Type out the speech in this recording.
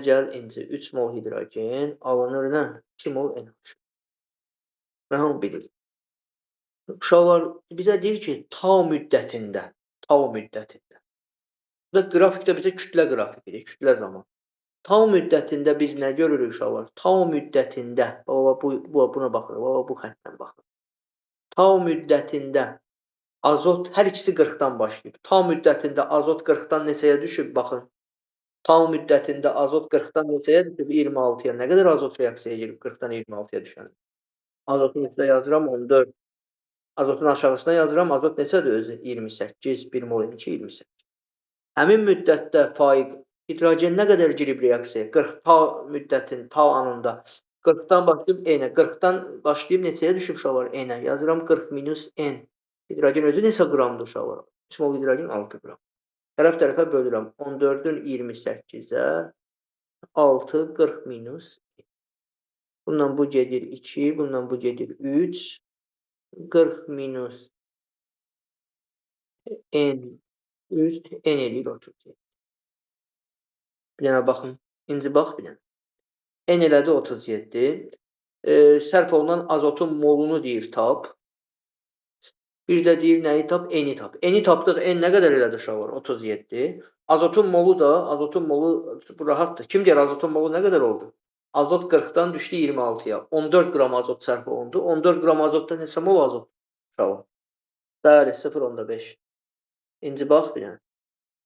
gəl, inci 3 mol hidrogen alınır nə? 2 mol NH. Və hamı bilir. Uşaqlar bizə deyir ki, tau müddətində. Bu da qrafikdə bizə kütlə qrafikidir, kütlə zaman. Tau müddətində biz nə görürük uşaqlar? Tau müddətində, buna baxırıq, bu xəttdən baxırıq. Tau müddətində azot hər ikisi 40-dan başlayıb. Tau müddətində azot 40-dan neçəyə düşüb? Baxın. Tau müddətində azot 40-dan neçəyə düşüb? 26-ya. Nə qədər azot reaksiyaya girib 40-dan 26-ya düşən? Azotun üstə yazıram 14. Azotun aşağısına yazıram. Azot neçədir özü? 28. 1 mol 2, 28. Həmin müddətdə faiq hidrogen nə qədər girib reaksiyaya? 40 tau müddətin, tau anında 40-dan başlayıb N-ə. 40-dan başlayıb neçəyə düşüb uşaqlar? N-ə. Yazıram 40 minus N. Hidrogen özü neçə qramdır uşaqlar? 3 mol hidrogen 6 qram. Tərəf-tərəfə bölürəm. 14-ün 28-ə 6, 40 minus N. Bundan bu gedir 2, bundan bu gedir 3. 40 minus N 3, N eləyir 37. Bir dənə baxın. İnci bax bir dənə. N elədi 37. Sərf olunan azotun molunu deyir tap. Bir də deyir nəyi tap? N-i tap. N-i tapdıq. N nə qədər elədi uşaqlar? 37. Azotun molu bu rahatdır. Kim deyir azotun molu nə qədər oldu? Azot 40-dan düşdü 26-ya. 14 qram azot sərf olundu. 14 qram azotda neçə mol azot? Uşaqlar. Bəli, 0.5. İnci bax bir dənə.